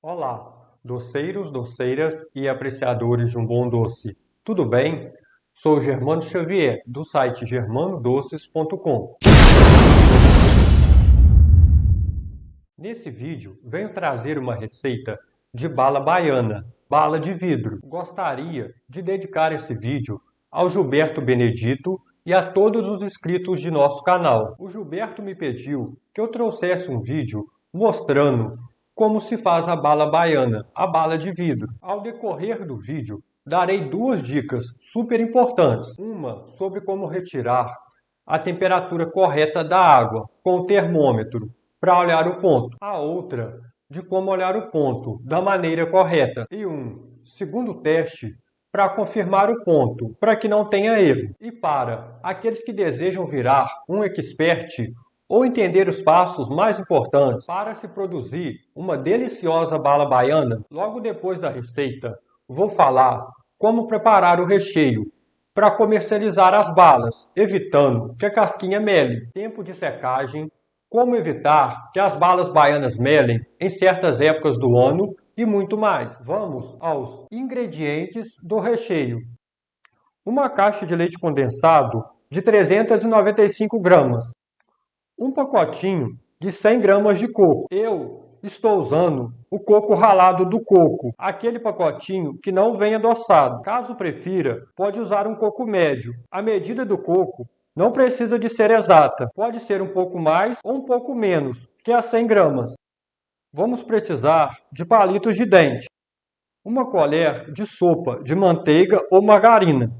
Olá, doceiros, doceiras e apreciadores de um bom doce. Tudo bem? Sou Germano Xavier, do site germanodoces.com. Nesse vídeo, venho trazer uma receita de bala baiana, bala de vidro. Gostaria de dedicar esse vídeo ao Gilberto Benedito e a todos os inscritos de nosso canal. O Gilberto me pediu que eu trouxesse um vídeo mostrando como se faz a bala baiana, a bala de vidro. Ao decorrer do vídeo, darei duas dicas super importantes. Uma sobre como retirar a temperatura correta da água com o termômetro para olhar o ponto. A outra de como olhar o ponto da maneira correta. E um segundo teste para confirmar o ponto, para que não tenha erro. E para aqueles que desejam virar um expert ou entender os passos mais importantes para se produzir uma deliciosa bala baiana, logo depois da receita, vou falar como preparar o recheio para comercializar as balas, evitando que a casquinha mele, tempo de secagem, como evitar que as balas baianas melem em certas épocas do ano e muito mais. Vamos aos ingredientes do recheio. Uma caixa de leite condensado de 395 gramas. Um pacotinho de 100 gramas de coco. Eu estou usando o coco ralado do coco, aquele pacotinho que não vem adoçado. Caso prefira, pode usar um coco médio. A medida do coco não precisa de ser exata, pode ser um pouco mais ou um pouco menos que as 100 gramas. Vamos precisar de palitos de dente, uma colher de sopa de manteiga ou margarina,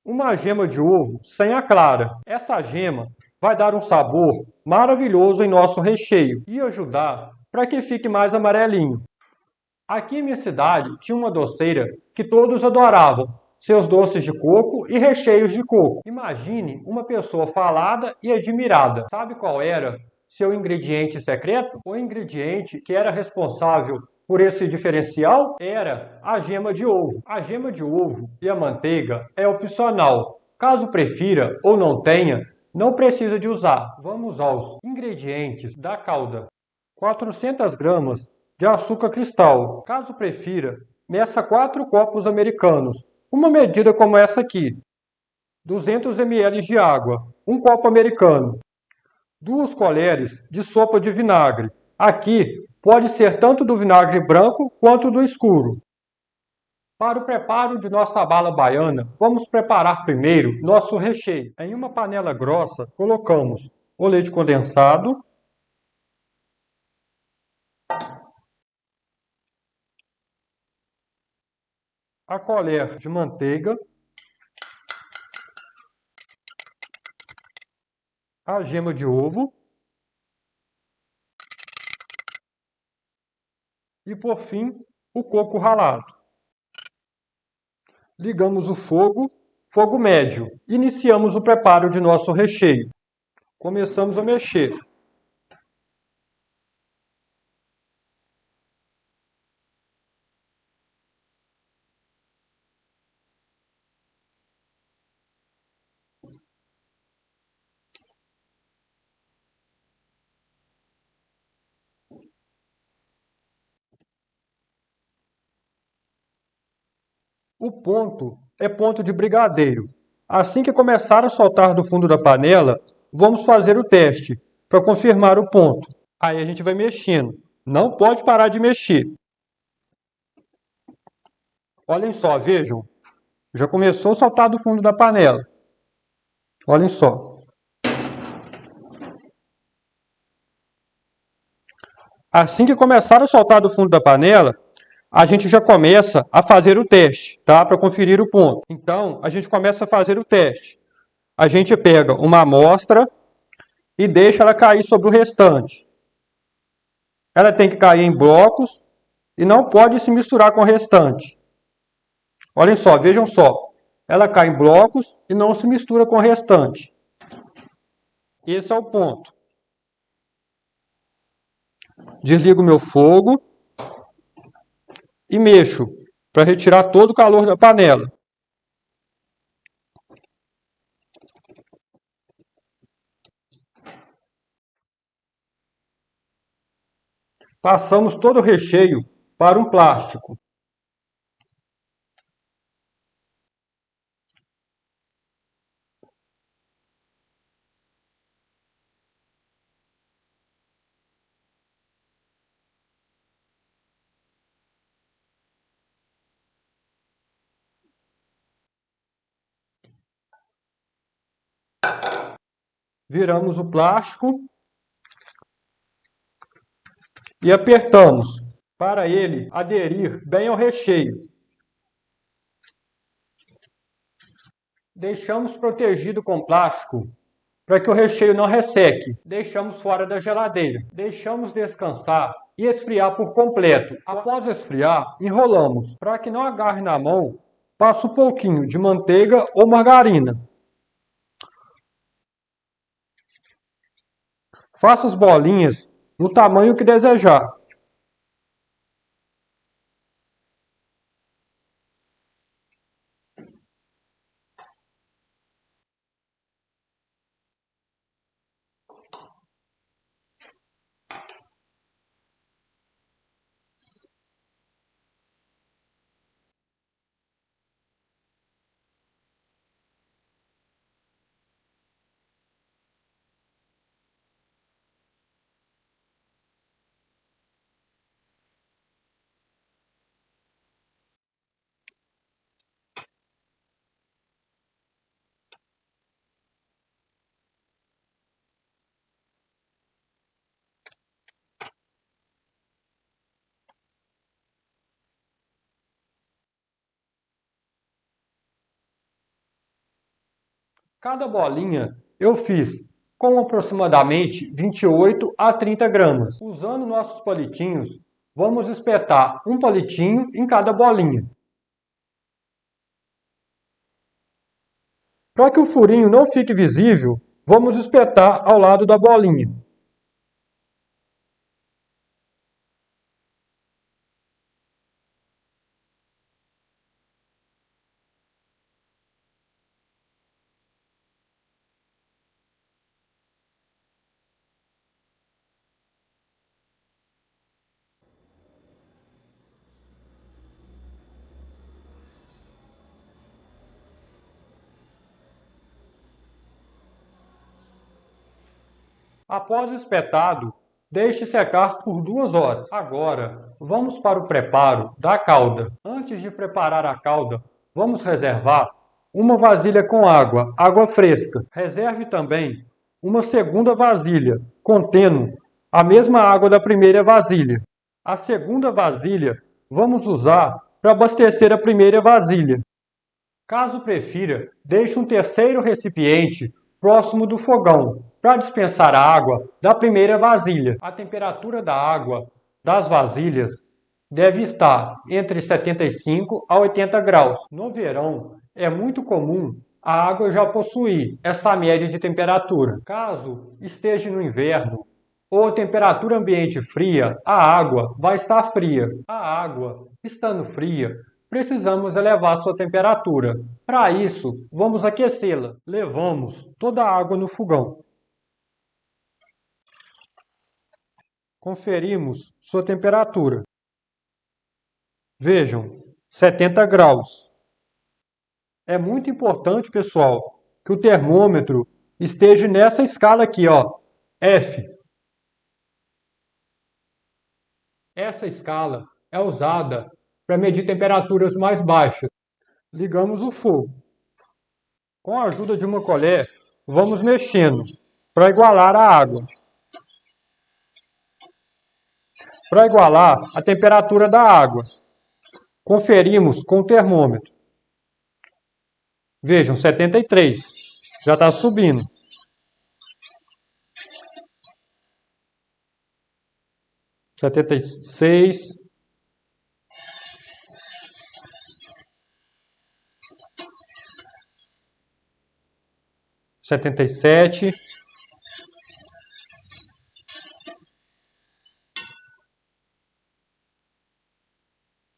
uma gema de ovo sem a clara. Essa gema vai dar um sabor maravilhoso em nosso recheio e ajudar para que fique mais amarelinho. Aqui em minha cidade tinha uma doceira que todos adoravam, seus doces de coco e recheios de coco. Imagine uma pessoa falada e admirada. Sabe qual era seu ingrediente secreto? O ingrediente que era responsável por esse diferencial era a gema de ovo. A gema de ovo e a manteiga é opcional. Caso prefira ou não tenha, não precisa de usar. Vamos aos ingredientes da calda. 400 gramas de açúcar cristal. Caso prefira, meça 4 copos americanos. Uma medida como essa aqui. 200 ml de água. Um copo americano. 2 colheres de sopa de vinagre. Aqui pode ser tanto do vinagre branco quanto do escuro. Para o preparo de nossa bala baiana, vamos preparar primeiro nosso recheio. Em uma panela grossa, colocamos o leite condensado, a colher de manteiga, a gema de ovo e, por fim, o coco ralado. Ligamos o fogo, fogo médio. Iniciamos o preparo de nosso recheio. Começamos a mexer. O ponto é ponto de brigadeiro. Assim que começar a soltar do fundo da panela, vamos fazer o teste para confirmar o ponto. Aí a gente vai mexendo. Não pode parar de mexer. Olhem só, vejam. Já começou a soltar do fundo da panela. Olhem só. Assim que começar a soltar do fundo da panela, a gente já começa a fazer o teste, tá? Para conferir o ponto. Então, a gente começa a fazer o teste. A gente pega uma amostra e deixa ela cair sobre o restante. Ela tem que cair em blocos e não pode se misturar com o restante. Olhem só, vejam só. Ela cai em blocos e não se mistura com o restante. Esse é o ponto. Desligo meu fogo e mexo para retirar todo o calor da panela. Passamos todo o recheio para um plástico. Viramos o plástico e apertamos para ele aderir bem ao recheio. Deixamos protegido com plástico para que o recheio não resseque. Deixamos fora da geladeira. Deixamos descansar e esfriar por completo. Após esfriar, enrolamos. Para que não agarre na mão, passa um pouquinho de manteiga ou margarina. Faça as bolinhas no tamanho que desejar. Cada bolinha eu fiz com aproximadamente 28 a 30 gramas. Usando nossos palitinhos, vamos espetar um palitinho em cada bolinha. Para que o furinho não fique visível, vamos espetar ao lado da bolinha. Após espetado, deixe secar por 2 horas. Agora, vamos para o preparo da calda. Antes de preparar a calda, vamos reservar uma vasilha com água, água fresca. Reserve também uma segunda vasilha, contendo a mesma água da primeira vasilha. A segunda vasilha vamos usar para abastecer a primeira vasilha. Caso prefira, deixe um terceiro recipiente próximo do fogão para dispensar a água da primeira vasilha. A temperatura da água das vasilhas deve estar entre 75 a 80 graus. No verão, é muito comum a água já possuir essa média de temperatura. Caso esteja no inverno ou a temperatura ambiente fria, a água vai estar fria. A água, estando fria, precisamos elevar sua temperatura. Para isso, vamos aquecê-la. Levamos toda a água no fogão. Conferimos sua temperatura. Vejam, 70 graus. É muito importante, pessoal, que o termômetro esteja nessa escala aqui, ó, F. Essa escala é usada para medir temperaturas mais baixas. Ligamos o fogo. Com a ajuda de uma colher, vamos mexendo para igualar a água. Para igualar a temperatura da água, conferimos com o termômetro. Vejam, 73. Já está subindo. 76. 77.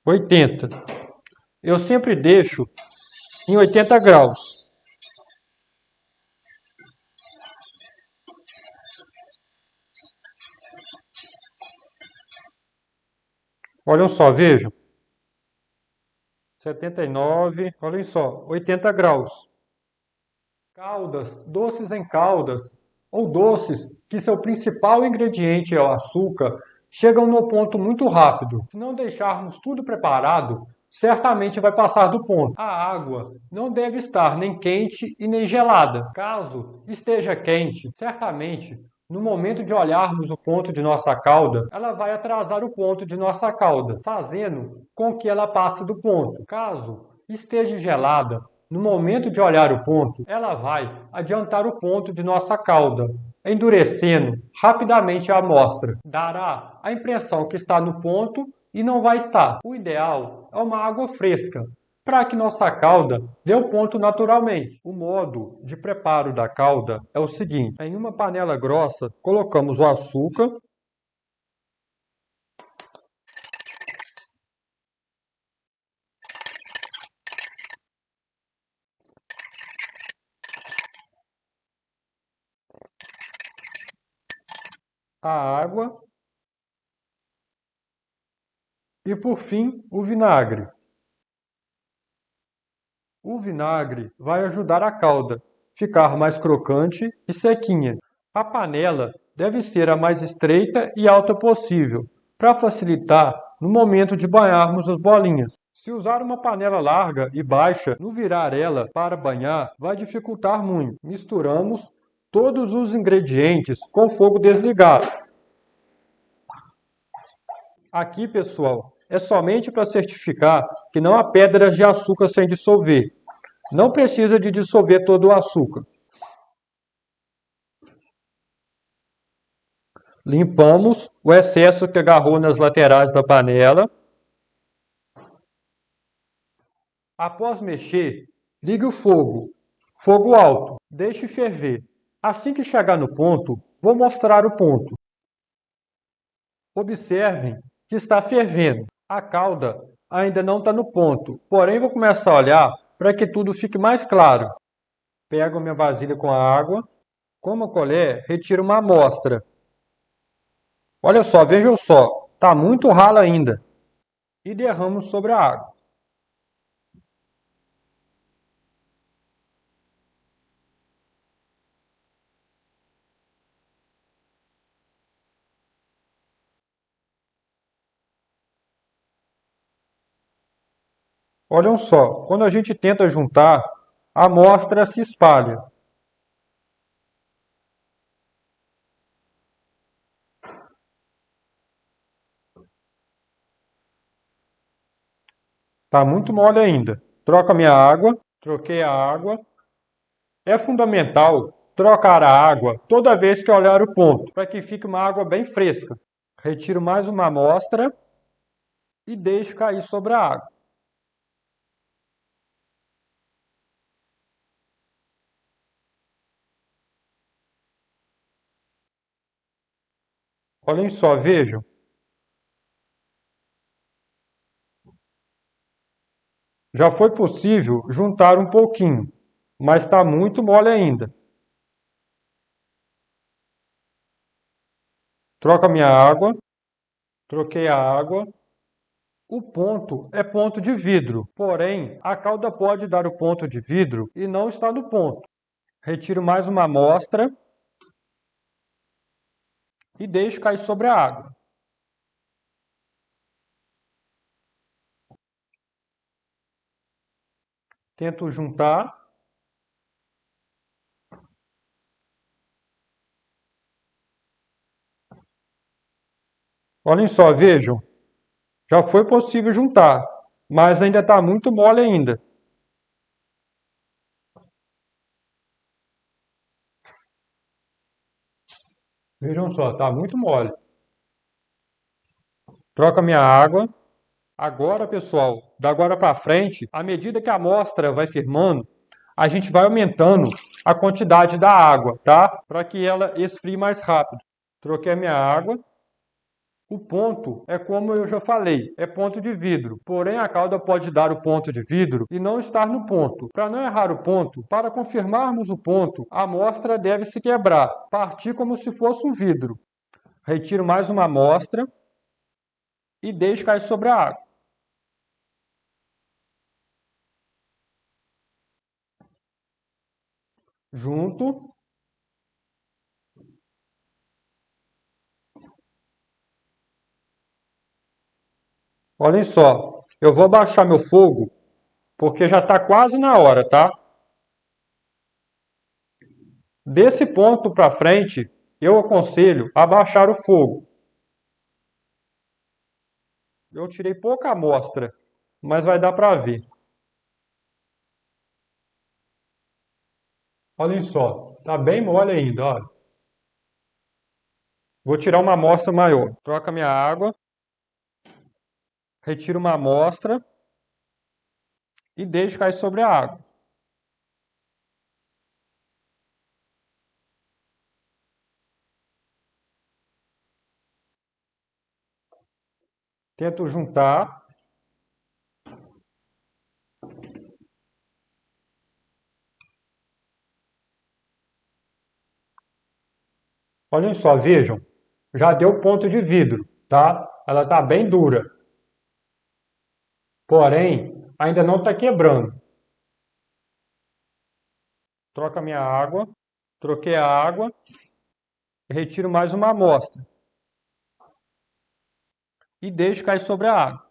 80. Eu sempre deixo em 80 graus. Olhem só, vejam. 79, olhem só, 80 graus. Caldas, doces em caldas, ou doces que seu principal ingrediente é o açúcar, chegam no ponto muito rápido. Se não deixarmos tudo preparado, certamente vai passar do ponto. A água não deve estar nem quente e nem gelada. Caso esteja quente, certamente, no momento de olharmos o ponto de nossa calda, ela vai atrasar o ponto de nossa calda, fazendo com que ela passe do ponto. Caso esteja gelada, no momento de olhar o ponto, ela vai adiantar o ponto de nossa calda, endurecendo rapidamente a amostra. Dará a impressão que está no ponto e não vai estar. O ideal é uma água fresca, para que nossa calda dê o ponto naturalmente. O modo de preparo da calda é o seguinte: em uma panela grossa, colocamos o açúcar, a água e, por fim, o vinagre. O vinagre vai ajudar a calda ficar mais crocante e sequinha. A panela deve ser a mais estreita e alta possível, para facilitar no momento de banharmos as bolinhas. Se usar uma panela larga e baixa, no virar ela para banhar, vai dificultar muito. Misturamos todos os ingredientes com fogo desligado. Aqui, pessoal, é somente para certificar que não há pedras de açúcar sem dissolver. Não precisa de dissolver todo o açúcar. Limpamos o excesso que agarrou nas laterais da panela. Após mexer, ligue o fogo. Fogo alto. Deixe ferver. Assim que chegar no ponto, vou mostrar o ponto. Observem que está fervendo. A calda ainda não está no ponto, porém vou começar a olhar para que tudo fique mais claro. Pego minha vasilha com a água. Com uma colher, retiro uma amostra. Olha só, vejam só, está muito rala ainda. E derramo sobre a água. Olhem só, quando a gente tenta juntar, a amostra se espalha. Está muito mole ainda. Troco a minha água, troquei a água. É fundamental trocar a água toda vez que olhar o ponto, para que fique uma água bem fresca. Retiro mais uma amostra e deixo cair sobre a água. Olhem só, vejam. Já foi possível juntar um pouquinho, mas está muito mole ainda. Troco a minha água, troquei a água. O ponto é ponto de vidro, porém a calda pode dar o ponto de vidro e não está no ponto. Retiro mais uma amostra e deixo cair sobre a água. Tento juntar. Olhem só, vejam. Já foi possível juntar, mas ainda está muito mole ainda. Vejam só, está muito mole. Troco a minha água. Agora, pessoal, da agora para frente, à medida que a amostra vai firmando, a gente vai aumentando a quantidade da água, tá? Para que ela esfrie mais rápido. Troquei a minha água. O ponto é como eu já falei, é ponto de vidro. Porém, a calda pode dar o ponto de vidro e não estar no ponto. Para não errar o ponto, para confirmarmos o ponto, a amostra deve se quebrar, partir como se fosse um vidro. Retiro mais uma amostra. e deixe cair sobre a água. Junto. Olhem só, eu vou abaixar meu fogo porque já está quase na hora, tá? Desse ponto para frente, eu aconselho abaixar o fogo. Eu tirei pouca amostra, mas vai dar para ver. Olhem só, tá bem mole ainda, olha. Vou tirar uma amostra maior. Troca minha água, retiro uma amostra e deixo cair sobre a água. Tento juntar. Olhem só, vejam, já deu ponto de vidro, tá? Ela está bem dura. Porém, ainda não está quebrando. Troca minha água, troquei a água, retiro mais uma amostra e deixo cair sobre a água.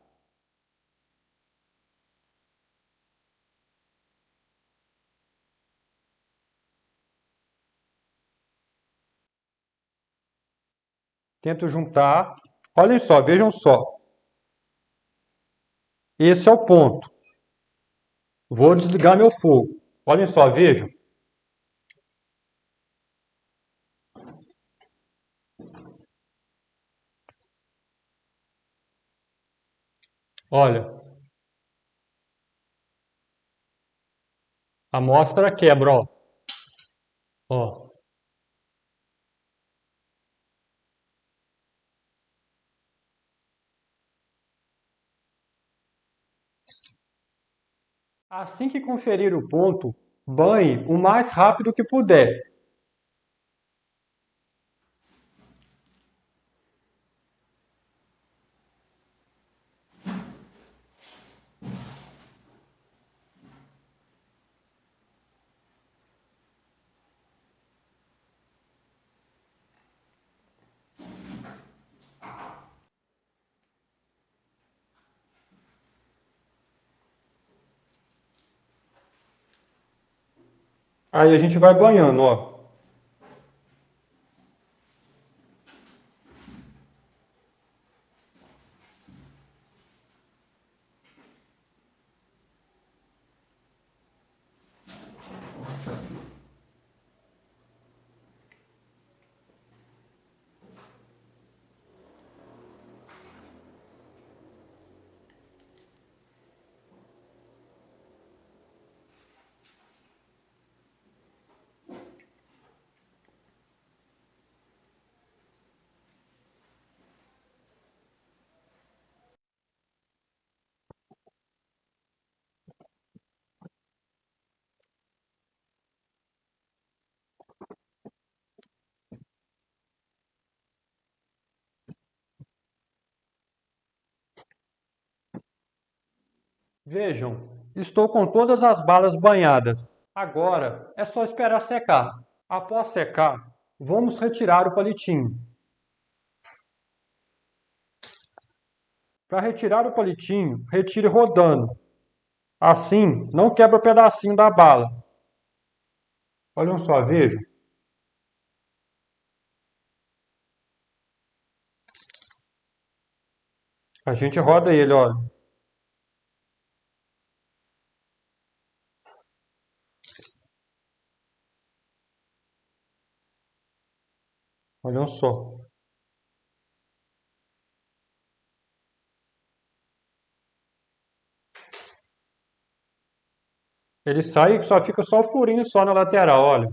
Tento juntar. Olhem só, vejam só. Esse é o ponto. Vou desligar meu fogo. Olhem só, vejam. Olha, a amostra quebra, ó. Ó. Assim que conferir o ponto, banhe o mais rápido que puder. Aí a gente vai banhando, ó. Vejam, estou com todas as balas banhadas. Agora é só esperar secar. Após secar, vamos retirar o palitinho. Para retirar o palitinho, retire rodando. Assim, não quebra o pedacinho da bala. Olhem só, vejam. A gente roda ele, olha. Olhem só. Ele sai e só fica só o furinho só na lateral, olha.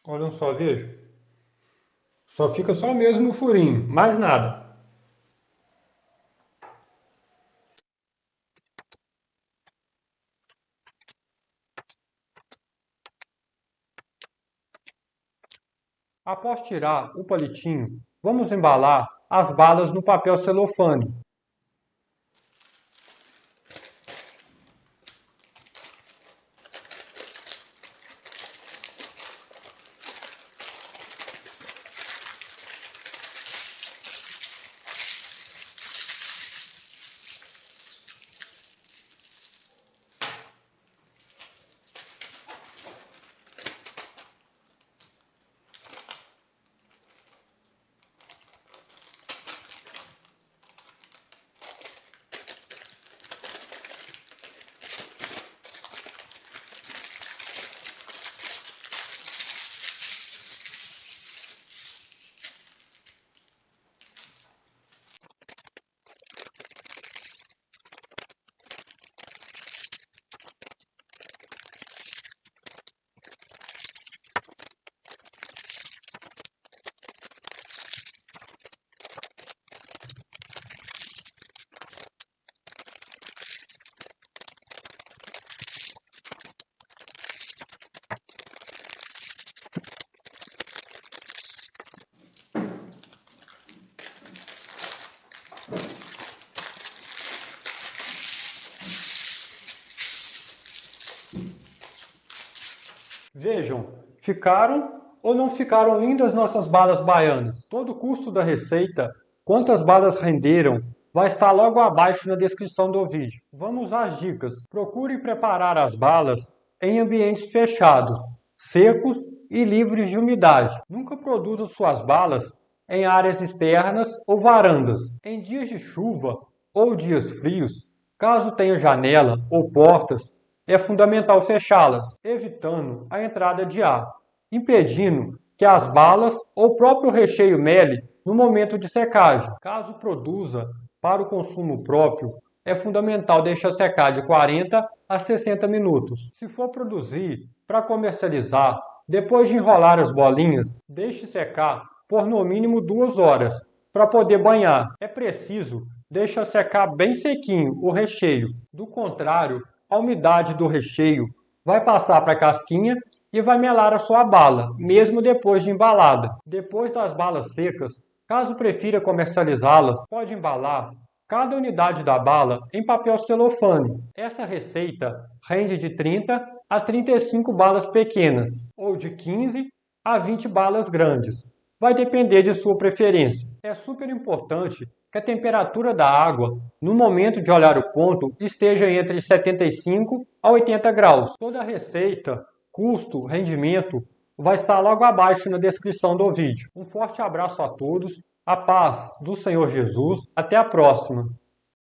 Olhem só, veja. Só fica só mesmo o furinho, mais nada. Após tirar o palitinho, vamos embalar as balas no papel celofane. Vejam, ficaram ou não ficaram lindas nossas balas baianas? Todo o custo da receita, quantas balas renderam, vai estar logo abaixo na descrição do vídeo. Vamos às dicas. Procure preparar as balas em ambientes fechados, secos e livres de umidade. Nunca produza suas balas em áreas externas ou varandas. Em dias de chuva ou dias frios, caso tenha janela ou portas, é fundamental fechá-las, evitando a entrada de ar, impedindo que as balas ou o próprio recheio mele no momento de secagem. Caso produza para o consumo próprio, é fundamental deixar secar de 40 a 60 minutos. Se for produzir para comercializar, depois de enrolar as bolinhas, deixe secar por no mínimo 2 horas para poder banhar. É preciso deixar secar bem sequinho o recheio, do contrário, a umidade do recheio vai passar para a casquinha e vai melar a sua bala, mesmo depois de embalada. Depois das balas secas, caso prefira comercializá-las, pode embalar cada unidade da bala em papel celofane. Essa receita rende de 30 a 35 balas pequenas, ou de 15 a 20 balas grandes. Vai depender de sua preferência. É super importante que a temperatura da água, no momento de olhar o ponto, esteja entre 75 a 80 graus. Toda a receita, custo, rendimento, vai estar logo abaixo na descrição do vídeo. Um forte abraço a todos, a paz do Senhor Jesus, até a próxima!